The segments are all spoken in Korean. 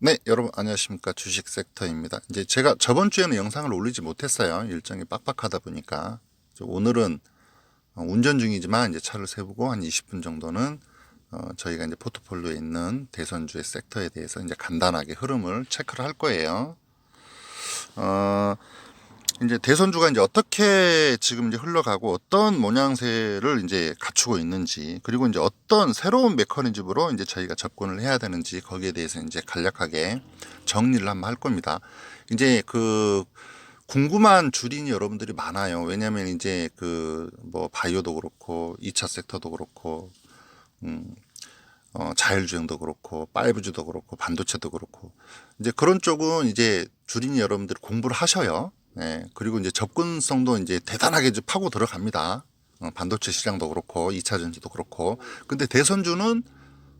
네, 여러분 안녕하십니까. 주식 섹터입니다. 이제 제가 저번 주에는 영상을 올리지 못했어요. 일정이 빡빡하다 보니까. 오늘은 운전 중이지만 이제 차를 세우고 한 20분 정도는 저희가 이제 포트폴리오에 있는 대선주의 섹터에 대해서 이제 간단하게 흐름을 체크를 할 거예요. 어, 이제 대선주가 이제 어떻게 지금 이제 흘러가고 어떤 모양새를 이제 갖추고 있는지, 그리고 이제 어떤 새로운 메커니즘으로 이제 저희가 접근을 해야 되는지, 거기에 대해서 이제 간략하게 정리를 한번 할 겁니다. 이제 궁금한 주린이 여러분들이 많아요. 왜냐하면 이제 뭐 바이오도 그렇고 2차 섹터도 그렇고 자율주행도 그렇고 5G도 그렇고 반도체도 그렇고 이제 그런 쪽은 이제 주린이 여러분들이 공부를 하셔요. 예, 그리고 이제 접근성도 이제 대단하게 이제 파고 들어갑니다. 반도체 시장도 그렇고 2차 전지도 그렇고. 근데 대선주는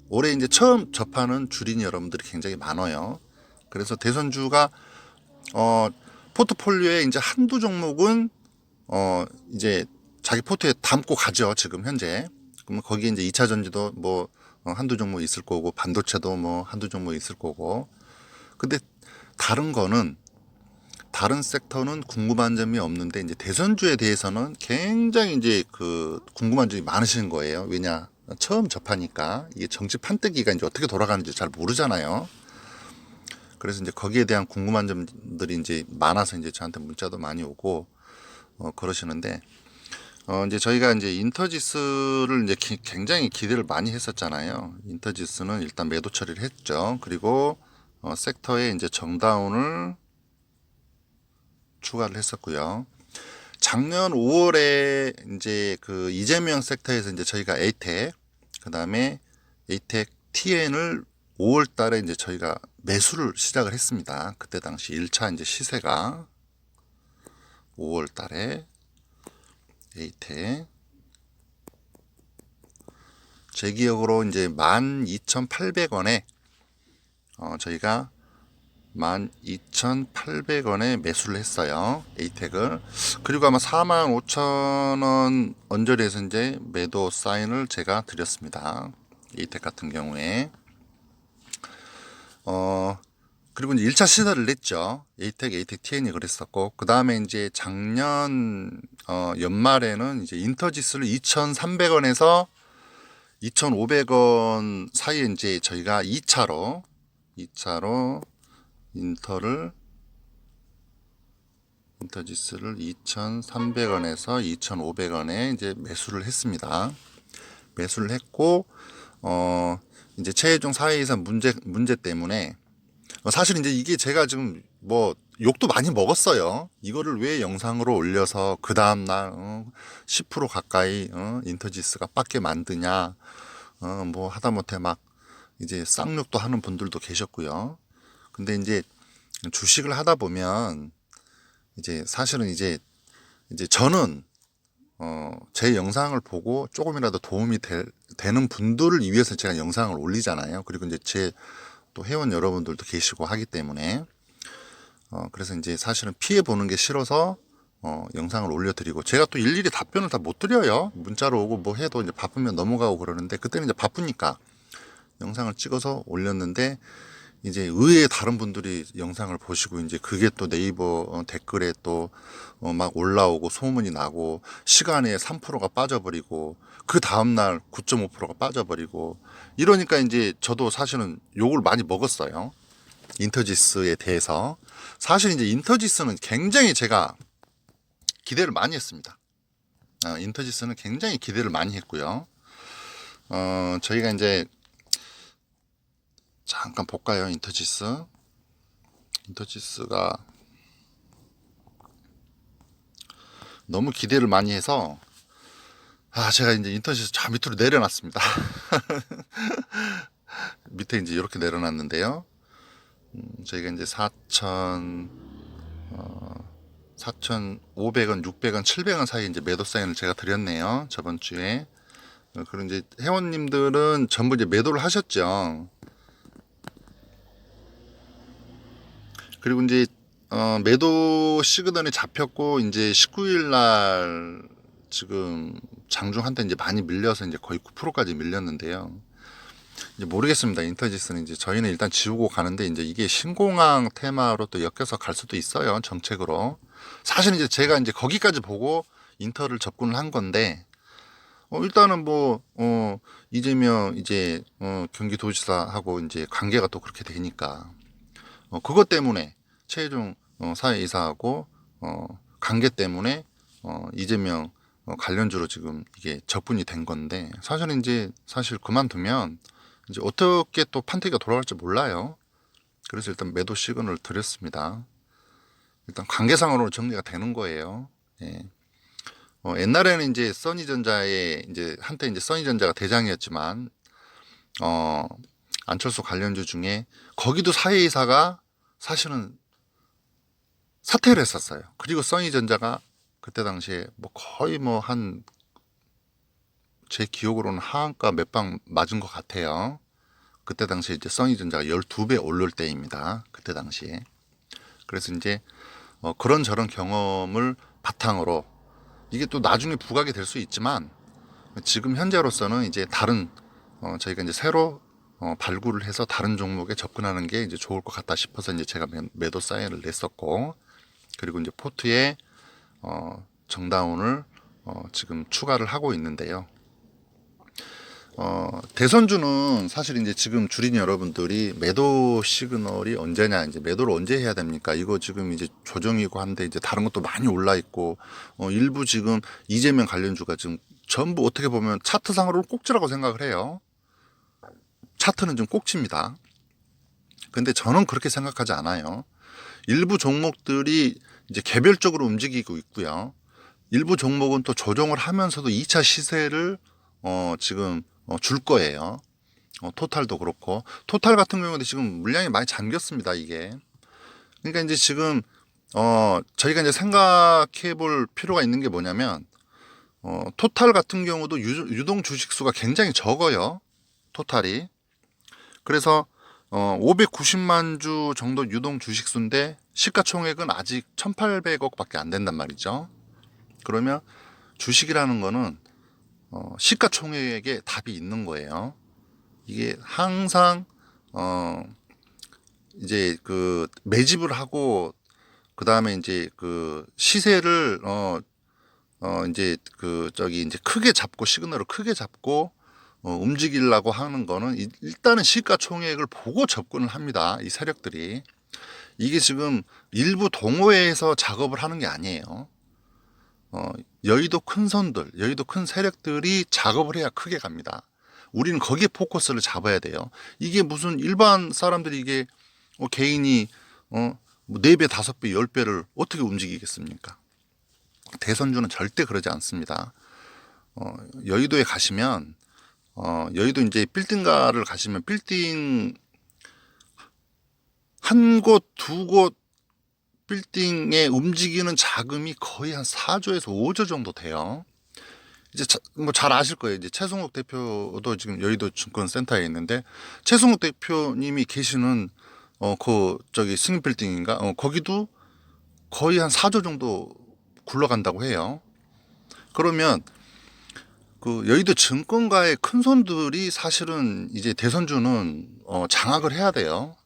올해 이제 처음 접하는 주린이 여러분들이 굉장히 많아요. 그래서 대선주가 어 포트폴리오에 이제 한두 종목은 이제 자기 포트에 담고 가죠. 지금 현재. 그러면 거기에 이제 2차 전지도 뭐 한두 종목 있을 거고 반도체도 뭐 한두 종목 있을 거고. 근데 다른 거는 다른 섹터는 궁금한 점이 없는데 이제 대선주에 대해서는 굉장히 이제 궁금한 점이 많으신 거예요. 왜냐? 처음 접하니까 이게 정치 판때기가 이제 어떻게 돌아가는지 잘 모르잖아요. 그래서 이제 거기에 대한 궁금한 점들이 이제 많아서 이제 저한테 문자도 많이 오고 그러시는데 이제 저희가 이제 인터지스를 이제 굉장히 기대를 많이 했었잖아요. 인터지스는 일단 매도 처리를 했죠. 그리고 섹터에 이제 정다운을 추가를 했었고요. 작년 5월에 이제 이재명 섹터에서 이제 저희가 에이텍, 그 다음에 에이텍 TN을 5월 달에 이제 저희가 매수를 시작을 했습니다. 그때 당시 1차 이제 시세가 5월 달에 에이텍 제 기억으로 이제 12,800원에 저희가 12,800원에 매수를 했어요. 에이텍을. 그리고 아마 45,000원 언저리에서 이제 매도 사인을 제가 드렸습니다. 에이텍 같은 경우에. 그리고 이제 1차 시세를 냈죠. 에이텍 TN이 그랬었고, 그 다음에 이제 작년, 연말에는 이제 인터지스를 2,300원에서 2,500원 사이에 이제 저희가 2차로 인터지스를 2,300원에서 2,500원에 이제 매수를 했습니다. 매수를 했고, 이제 최종 사회이사 문제 때문에, 사실 이제 이게 제가 지금 뭐 욕도 많이 먹었어요. 이거를 왜 영상으로 올려서 그 다음날 10% 가까이 인터지스가 빠게 만드냐, 뭐 하다못해 막 이제 쌍욕도 하는 분들도 계셨고요. 근데 이제 주식을 하다 보면 이제 사실은 이제 저는 제 영상을 보고 조금이라도 도움이 되는 분들을 위해서 제가 영상을 올리잖아요. 그리고 이제 제 또 회원 여러분들도 계시고 하기 때문에 그래서 이제 사실은 피해 보는 게 싫어서 영상을 올려드리고 제가 또 일일이 답변을 다 못 드려요. 문자로 오고 뭐 해도 이제 바쁘면 넘어가고 그러는데 그때는 이제 바쁘니까 영상을 찍어서 올렸는데 이제 의외의 다른 분들이 영상을 보시고 이제 그게 또 네이버 댓글에 또 막 올라오고 소문이 나고 시간에 3%가 빠져버리고 그 다음날 9.5%가 빠져버리고 이러니까 이제 저도 사실은 욕을 많이 먹었어요. 인터지스에 대해서. 사실 이제 인터지스는 굉장히 제가 기대를 많이 했습니다. 인터지스는 굉장히 기대를 많이 했고요. 저희가 이제 잠깐 볼까요? 인터지스가 너무 기대를 많이 해서 제가 이제 인터넷에서 저 밑으로 내려놨습니다. 밑에 이제 이렇게 내려놨는데요. 저희가 이제 4,500원, 600원, 700원 사이 이제 매도 사인을 제가 드렸네요. 저번 주에. 그리고 이제 회원님들은 전부 이제 매도를 하셨죠. 그리고 이제 매도 시그널이 잡혔고 이제 19일 날 지금 장중 한때 이제 많이 밀려서 이제 거의 9%까지 밀렸는데요. 이제 모르겠습니다. 인터지스는 이제 저희는 일단 지우고 가는데 이제 이게 신공항 테마로 또 엮여서 갈 수도 있어요. 정책으로. 사실 이제 제가 이제 거기까지 보고 인터를 접근을 한 건데 일단은 이재명 이제 경기도지사하고 이제 관계가 또 그렇게 되니까 그것 때문에 최혜종 사회이사하고 관계 때문에 이재명 관련주로 지금 이게 접근이 된 건데 사실은 이제 사실 그만두면 이제 어떻게 또 판때기가 돌아갈지 몰라요. 그래서 일단 매도 시그널을 드렸습니다. 일단 관계상으로 정리가 되는 거예요. 예. 옛날에는 이제 써니전자의 이제 한때 이제 써니전자가 대장이었지만 안철수 관련주 중에 거기도 사회이사가 사실은 사퇴를 했었어요. 그리고 써니전자가 그때 당시에 거의 제 기억으로는 하한가 몇 방 맞은 것 같아요. 그때 당시에 이제 써니전자가 12배 오를 때입니다. 그때 당시에. 그래서 이제 그런저런 경험을 바탕으로 이게 또 나중에 부각이 될 수 있지만 지금 현재로서는 이제 다른 저희가 이제 새로 발굴을 해서 다른 종목에 접근하는 게 이제 좋을 것 같다 싶어서 이제 제가 매도 사인을 냈었고 그리고 이제 포트에 정다운을 지금 추가를 하고 있는데요. 대선주는 사실 이제 지금 주린 여러분들이 매도 시그널이 언제냐, 이제 매도를 언제 해야 됩니까? 이거 지금 이제 조정이고 한데 이제 다른 것도 많이 올라 있고, 일부 지금 이재명 관련주가 지금 전부 어떻게 보면 차트상으로는 꼭지라고 생각을 해요. 차트는 좀 꼭지입니다. 근데 저는 그렇게 생각하지 않아요. 일부 종목들이 이제 개별적으로 움직이고 있고요. 일부 종목은 또 조정을 하면서도 2차 시세를 지금 줄 거예요. 토탈도 그렇고 토탈 같은 경우도 지금 물량이 많이 잠겼습니다. 이게 그러니까 이제 지금 저희가 이제 생각해 볼 필요가 있는 게 뭐냐면 토탈 같은 경우도 유동 주식수가 굉장히 적어요. 토탈이 그래서 590만 주 정도 유동 주식수인데 시가총액은 아직 1,800억밖에 안 된단 말이죠. 그러면 주식이라는 거는 시가총액에 답이 있는 거예요. 이게 항상 이제 그 매집을 하고 그 다음에 이제 그 시세를 이제 이제 크게 잡고 시그널을 크게 잡고 움직이려고 하는 거는 일단은 시가총액을 보고 접근을 합니다. 이 세력들이 이게 지금 일부 동호회에서 작업을 하는 게 아니에요. 여의도 큰 손들, 여의도 큰 세력들이 작업을 해야 크게 갑니다. 우리는 거기에 포커스를 잡아야 돼요. 이게 무슨 일반 사람들이 이게 개인이 4배, 5배, 10배를 어떻게 움직이겠습니까? 대선주는 절대 그러지 않습니다. 여의도에 가시면 여의도 이제 빌딩가를 가시면 빌딩 한 곳, 두 곳 빌딩에 움직이는 자금이 거의 한 4조에서 5조 정도 돼요. 이제 잘 아실 거예요. 이제 최승욱 대표도 지금 여의도 증권센터에 있는데 최승욱 대표님이 계시는 승인 빌딩인가 거기도 거의 한 4조 정도 굴러간다고 해요. 그러면 그 여의도 증권가의 큰 손들이 사실은 이제 대선주는 장악을 해야 돼요.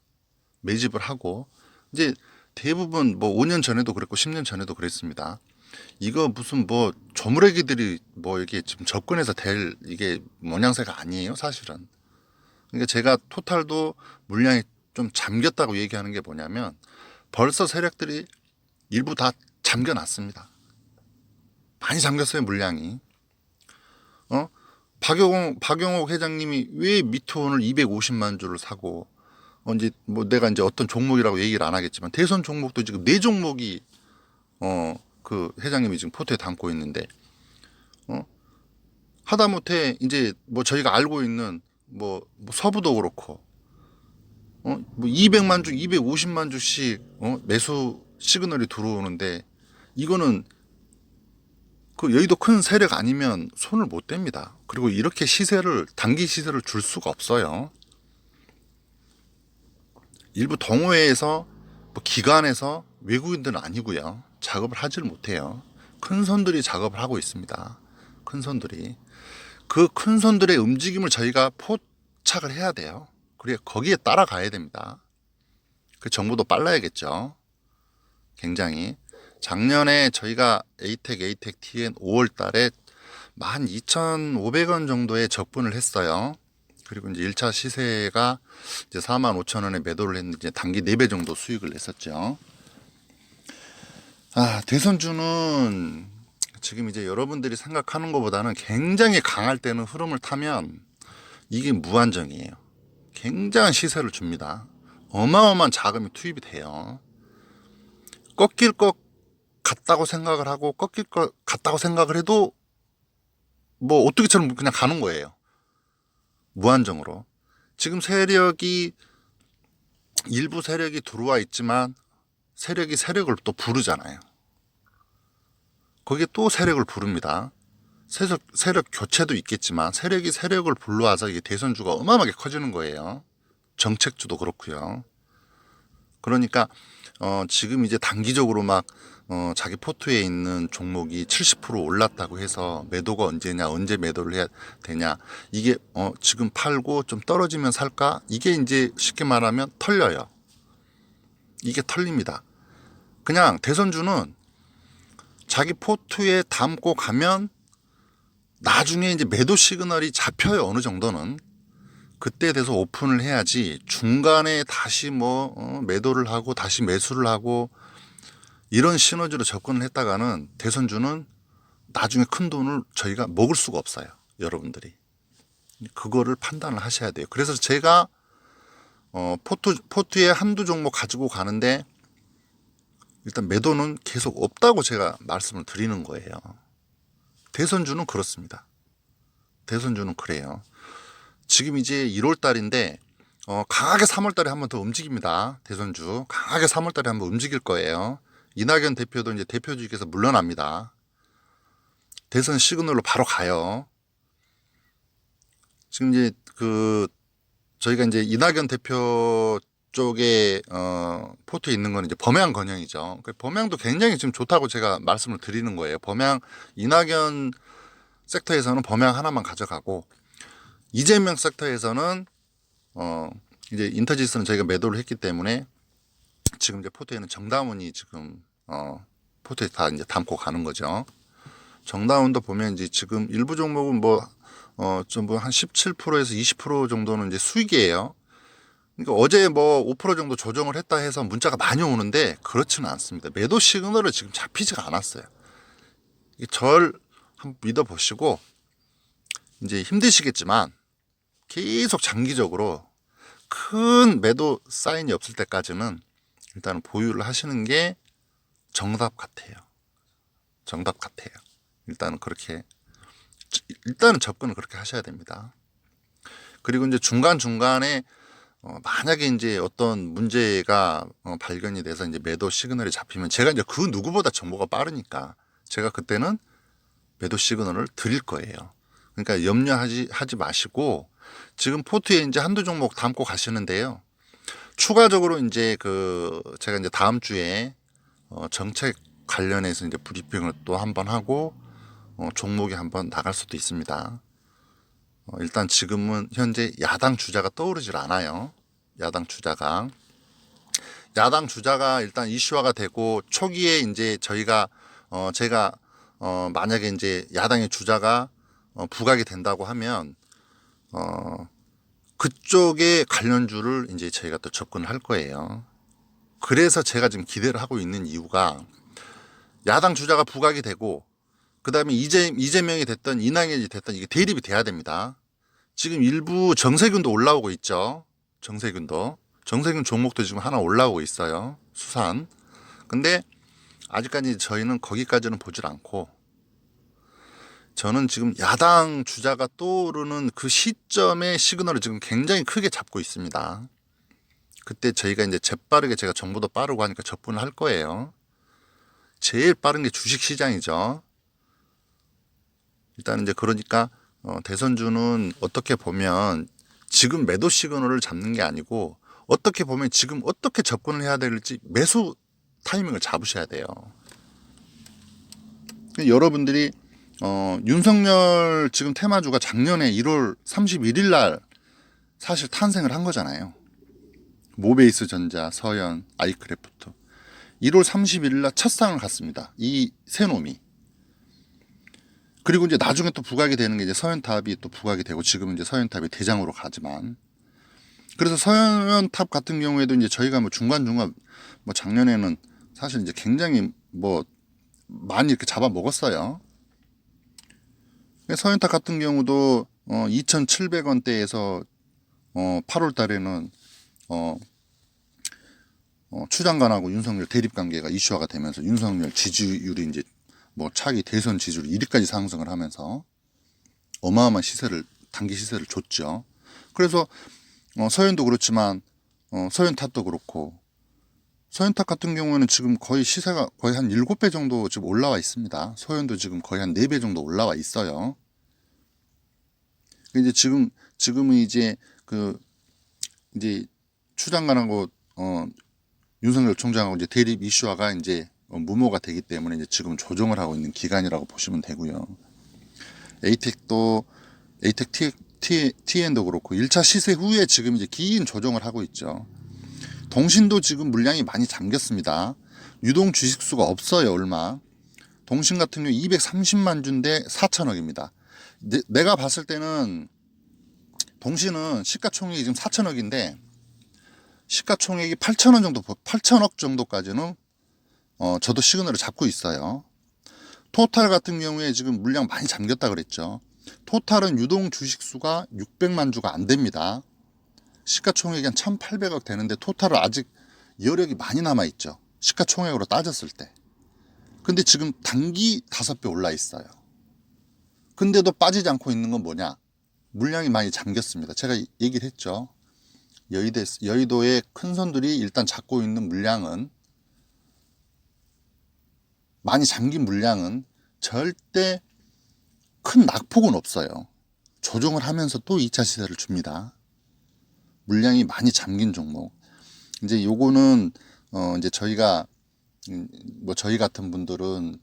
매집을 하고 이제 대부분 5년 전에도 그랬고 10년 전에도 그랬습니다. 이거 무슨 조물애기들이 이게 지금 접근해서 될 이게 모양새가 아니에요, 사실은. 그러니까 제가 토탈도 물량이 좀 잠겼다고 얘기하는 게 뭐냐면 벌써 세력들이 일부 다 잠겨놨습니다. 많이 잠겼어요, 물량이. 박영옥 회장님이 왜 미투온을 250만 주를 사고 이제 내가 이제 어떤 종목이라고 얘기를 안 하겠지만 대선 종목도 지금 4종목이 그 회장님이 지금 포트에 담고 있는데 하다못해 이제 저희가 알고 있는 서부도 그렇고 200만 주, 250만 주씩 매수 시그널이 들어오는데 이거는 그 여의도 큰 세력 아니면 손을 못 댑니다. 그리고 이렇게 단기 시세를 줄 수가 없어요. 일부 동호회에서 기관에서 외국인들은 아니고요. 작업을 하질 못해요. 큰 손들이 작업을 하고 있습니다. 큰 손들이. 그 큰 손들의 움직임을 저희가 도착을 해야 돼요. 그리고 거기에 따라가야 됩니다. 그 정보도 빨라야겠죠. 굉장히. 작년에 저희가 에이텍 TN 5월 달에 12,500원 정도의 적분을 했어요. 그리고 이제 1차 시세가 이제 45,000원에 매도를 했는데 이제 단기 4배 정도 수익을 냈었죠. 대선주는 지금 이제 여러분들이 생각하는 것보다는 굉장히 강할 때는 흐름을 타면 이게 무한정이에요. 굉장한 시세를 줍니다. 어마어마한 자금이 투입이 돼요. 꺾일 것 같다고 생각을 하고 꺾일 것 같다고 생각을 해도 뭐 어떻게처럼 그냥 가는 거예요. 무한정으로. 지금 일부 세력이 들어와 있지만 세력이 세력을 또 부르잖아요. 거기에 또 세력을 부릅니다. 세력 교체도 있겠지만 세력이 세력을 불러와서 이게 대선주가 어마어마하게 커지는 거예요. 정책주도 그렇고요. 그러니까 지금 이제 단기적으로 막 자기 포트에 있는 종목이 70% 올랐다고 해서 매도가 언제냐, 언제 매도를 해야 되냐, 이게 지금 팔고 좀 떨어지면 살까, 이게 이제 쉽게 말하면 털려요. 이게 털립니다. 그냥 대선주는 자기 포트에 담고 가면 나중에 이제 매도 시그널이 잡혀요. 어느 정도는. 그때 돼서 오픈을 해야지 중간에 다시 매도를 하고 다시 매수를 하고 이런 시너지로 접근을 했다가는 대선주는 나중에 큰 돈을 저희가 먹을 수가 없어요. 여러분들이. 그거를 판단을 하셔야 돼요. 그래서 제가 포트에 한두 종목 가지고 가는데 일단 매도는 계속 없다고 제가 말씀을 드리는 거예요. 대선주는 그렇습니다. 대선주는 그래요. 지금 이제 1월 달인데 강하게 3월 달에 한 번 더 움직입니다. 대선주 강하게 3월 달에 한 번 움직일 거예요. 이낙연 대표도 이제 대표직에서 물러납니다. 대선 시그널로 바로 가요. 지금 이제 저희가 이제 이낙연 대표 쪽에 포트에 있는 건 이제 범양 건영이죠. 범양도 굉장히 지금 좋다고 제가 말씀을 드리는 거예요. 이낙연 섹터에서는 범양 하나만 가져가고 이재명 섹터에서는 이제 인터지스는 저희가 매도를 했기 때문에 지금 이제 포트에는 정다운이 지금 포트에 다 이제 담고 가는 거죠. 정다운도 보면 이제 지금 일부 종목은 좀 한 17%에서 20% 정도는 이제 수익이에요. 그러니까 어제 5% 정도 조정을 했다 해서 문자가 많이 오는데 그렇지는 않습니다. 매도 시그널을 지금 잡히지가 않았어요. 절 한번 믿어보시고 이제 힘드시겠지만 계속 장기적으로 큰 매도 사인이 없을 때까지는 일단은 보유를 하시는 게 정답 같아요. 정답 같아요. 일단은 접근을 그렇게 하셔야 됩니다. 그리고 이제 중간중간에 만약에 이제 어떤 문제가 발견이 돼서 이제 매도 시그널이 잡히면 제가 이제 그 누구보다 정보가 빠르니까 제가 그때는 매도 시그널을 드릴 거예요. 그러니까 염려하지 마시고 지금 포트에 이제 한두 종목 담고 가시는데요. 추가적으로 이제 제가 이제 다음 주에 정책 관련해서 이제 브리핑을 또 한번 하고 종목이 한번 나갈 수도 있습니다. 일단 지금은 현재 야당 주자가 떠오르질 않아요. 야당 주자가 일단 이슈화가 되고 초기에 이제 제가 만약에 이제 야당의 주자가 부각이 된다고 하면 그쪽의 관련주를 이제 저희가 또 접근을 할 거예요. 그래서 제가 지금 기대를 하고 있는 이유가 야당 주자가 부각이 되고 그다음에 이재명이 됐던 이낙연이 됐던 이게 대립이 돼야 됩니다. 지금 일부 정세균도 올라오고 있죠. 정세균 종목도 지금 하나 올라오고 있어요. 수산. 근데 아직까지 저희는 거기까지는 보질 않고 저는 지금 야당 주자가 떠오르는 그 시점의 시그널을 지금 굉장히 크게 잡고 있습니다. 그때 저희가 이제 재빠르게 제가 정보도 빠르고 하니까 접근을 할 거예요. 제일 빠른 게 주식 시장이죠. 일단 이제 그러니까 대선주는 어떻게 보면 지금 매도 시그널을 잡는 게 아니고 어떻게 보면 지금 어떻게 접근을 해야 될지 매수 타이밍을 잡으셔야 돼요. 여러분들이 윤석열 지금 테마주가 작년에 1월 31일 날 사실 탄생을 한 거잖아요. 모베이스 전자, 서현, 아이크래프트. 1월 31일 날 첫 상을 갔습니다. 이 세 놈이. 그리고 이제 나중에 또 부각이 되는 게 이제 서현탑이 또 부각이 되고 지금은 이제 서현탑이 대장으로 가지만 그래서 서현탑 같은 경우에도 이제 저희가 뭐 중간중간 뭐 작년에는 사실 이제 굉장히 뭐 많이 이렇게 잡아 먹었어요. 서현탑 같은 경우도 2,700원대에서 8월 달에는 추 장관하고 윤석열 대립 관계가 이슈화가 되면서 윤석열 지지율이 이제 뭐 차기 대선 지지율 1위까지 상승을 하면서 어마어마한 시세를 단기 시세를 줬죠. 그래서 서현도 그렇지만 서현탑도 그렇고 서현탑 같은 경우에는 지금 거의 시세가 거의 한 7배 정도 지금 올라와 있습니다. 서현도 지금 거의 한 4배 정도 올라와 있어요. 이제 지금은 이제 이제 추 장관하고 윤석열 총장하고 이제 대립 이슈화가 이제 무모가 되기 때문에 이제 지금 조정을 하고 있는 기간이라고 보시면 되고요. 에이텍 TN도 그렇고 1차 시세 후에 지금 이제 긴 조정을 하고 있죠. 동신도 지금 물량이 많이 잠겼습니다. 유동 주식수가 없어요, 얼마. 동신 같은 경우 230만 주인데 4천억입니다. 내가 봤을 때는 동신은 시가총액이 지금 4천억인데 시가총액이 8천원 정도, 8천억 정도까지는 저도 시그널을 잡고 있어요. 토탈 같은 경우에 지금 물량 많이 잠겼다 그랬죠. 토탈은 유동 주식수가 600만 주가 안 됩니다. 시가총액이 한 1,800억 되는데 토탈은 아직 여력이 많이 남아 있죠. 시가총액으로 따졌을 때. 근데 지금 단기 5배 올라 있어요. 근데도 빠지지 않고 있는 건 뭐냐? 물량이 많이 잠겼습니다. 제가 얘기를 했죠. 여의도의 큰 손들이 일단 잡고 있는 물량은 많이 잠긴 물량은 절대 큰 낙폭은 없어요. 조정을 하면서 또 2차 시세를 줍니다. 물량이 많이 잠긴 종목. 이제 요거는 이제 저희가 뭐 저희 같은 분들은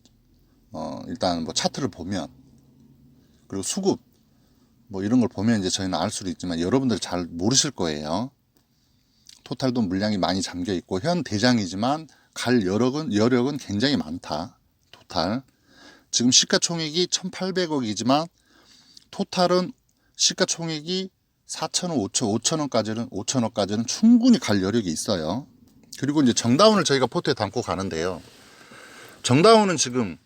일단 뭐 차트를 보면 그리고 수급 뭐 이런 걸 보면 이제 저희는 알 수도 있지만 여러분들 잘 모르실 거예요. 토탈도 물량이 많이 잠겨 있고 현 대장이지만 갈 여력은 굉장히 많다. 토탈. 지금 시가총액이 1,800억이지만 토탈은 시가총액이 4천원, 5천원까지는 충분히 갈 여력이 있어요. 그리고 이제 정다운을 저희가 포트에 담고 가는데요. 정다운은 지금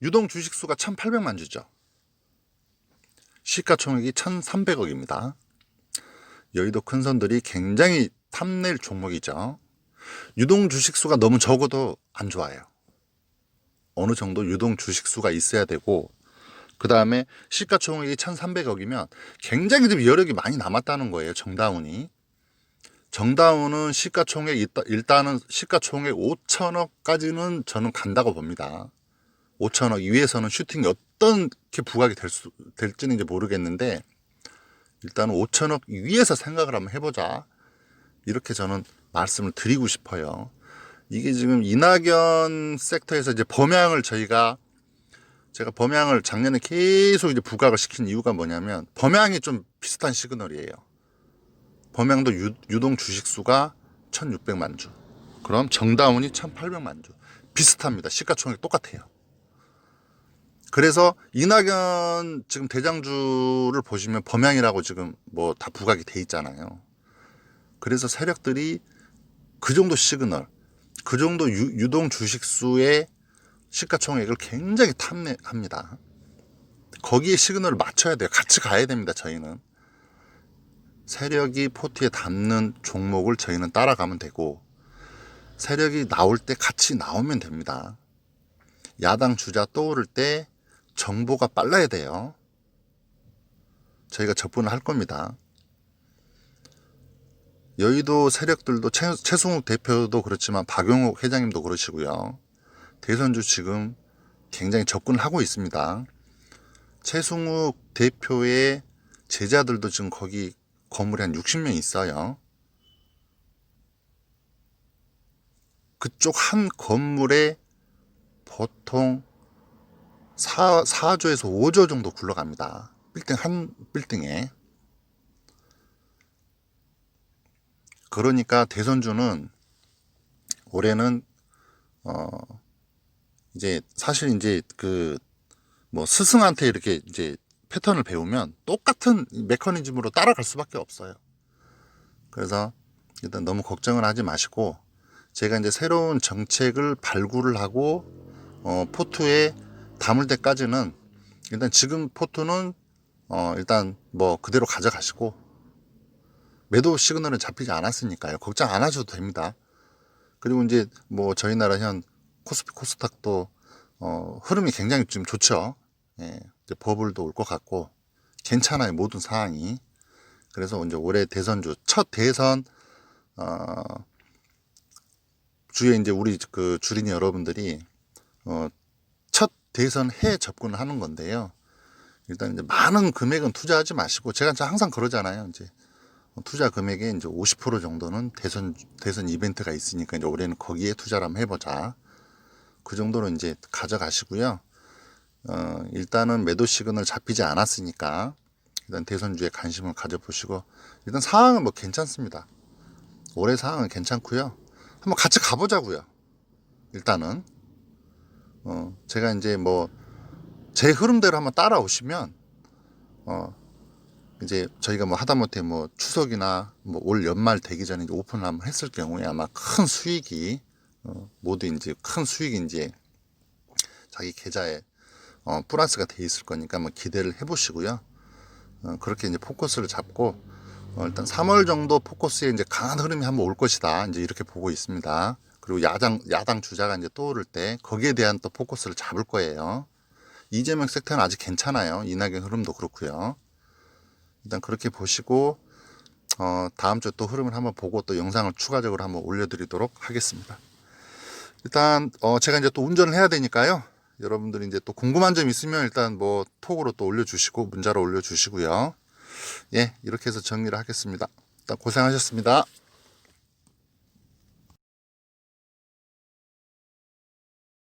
유동 주식수가 1,800만 주죠. 시가총액이 1,300억입니다. 여의도 큰손들이 굉장히 탐낼 종목이죠. 유동 주식수가 너무 적어도 안 좋아요. 어느 정도 유동 주식수가 있어야 되고 그 다음에 시가총액이 1,300억이면 굉장히 좀 여력이 많이 남았다는 거예요. 정다운은 일단은 시가총액 5천억까지는 저는 간다고 봅니다. 5천억 이후에서는 슈팅이 어떻게 부각이 될지는 이제 모르겠는데 일단은 5천억 위에서 생각을 한번 해보자. 이렇게 저는 말씀을 드리고 싶어요. 이게 지금 이낙연 섹터에서 이제 제가 범양을 작년에 계속 이제 부각을 시킨 이유가 뭐냐면 범양이 좀 비슷한 시그널이에요. 범양도 유동 주식수가 1,600만 주. 그럼 정다운이 1,800만 주. 비슷합니다. 시가총액 똑같아요. 그래서 이낙연 지금 대장주를 보시면 범양이라고 지금 뭐 다 부각이 돼 있잖아요. 그래서 세력들이 그 정도 시그널, 그 정도 유동 주식수의 시가총액을 굉장히 탐내합니다. 거기에 시그널을 맞춰야 돼요. 같이 가야 됩니다. 저희는. 세력이 포트에 담는 종목을 저희는 따라가면 되고 세력이 나올 때 같이 나오면 됩니다. 야당 주자 떠오를 때 정보가 빨라야 돼요. 저희가 접근을 할 겁니다. 여의도 세력들도 최승욱 대표도 그렇지만 박용욱 회장님도 그러시고요. 대선주 지금 굉장히 접근을 하고 있습니다. 최승욱 대표의 제자들도 지금 거기 건물에 한 60명 있어요. 그쪽 한 건물에 보통 4조에서 5조 정도 굴러갑니다. 한 빌딩에. 그러니까 대선주는 올해는 이제 사실 이제 그 뭐 스승한테 이렇게 이제 패턴을 배우면 똑같은 메커니즘으로 따라갈 수밖에 없어요. 그래서 일단 너무 걱정을 하지 마시고, 제가 이제 새로운 정책을 발굴을 하고 포트에 담을 때까지는 일단 지금 포트는 일단 뭐 그대로 가져가시고, 매도 시그널은 잡히지 않았으니까요. 걱정 안 하셔도 됩니다. 그리고 이제 뭐 저희 나라 현 코스피 코스닥도 흐름이 굉장히 좀 좋죠. 예, 이제 버블도 올 것 같고 괜찮아요, 모든 상황이. 그래서 이제 올해 대선주 첫 대선 주에 이제 우리 그 주린이 여러분들이 첫 대선 해 접근을 하는 건데요. 일단 이제 많은 금액은 투자하지 마시고, 제가 항상 그러잖아요. 이제 투자 금액의 이제 50% 정도는 대선 이벤트가 있으니까 이제 올해는 거기에 투자를 한번 해보자. 그 정도로 이제 가져가시고요. 일단은 매도 시그널 잡히지 않았으니까 일단 대선주에 관심을 가져보시고, 일단 상황은 뭐 괜찮습니다. 올해 상황은 괜찮고요. 한번 같이 가보자고요. 일단은 제가 이제 뭐 제 흐름대로 한번 따라오시면 이제 저희가 뭐 하다못해 뭐 추석이나 뭐 올 연말 되기 전에 이제 오픈을 한번 했을 경우에 아마 큰 수익이 모두 이제 큰 수익이 이제 자기 계좌에 플러스가 돼 있을 거니까 한번 기대를 해보시고요. 그렇게 이제 포커스를 잡고 일단 3월 정도 포커스에 이제 강한 흐름이 한번 올 것이다, 이제 이렇게 보고 있습니다. 그리고 야당 주자가 이제 떠오를 때 거기에 대한 또 포커스를 잡을 거예요. 이재명 섹터는 아직 괜찮아요. 이낙연 흐름도 그렇고요. 일단 그렇게 보시고 다음 주 또 흐름을 한번 보고 또 영상을 추가적으로 한번 올려드리도록 하겠습니다. 일단 제가 이제 또 운전을 해야 되니까요. 여러분들이 이제 또 궁금한 점 있으면 일단 뭐 톡으로 또 올려주시고 문자로 올려주시고요. 예, 이렇게 해서 정리를 하겠습니다. 일단 고생하셨습니다.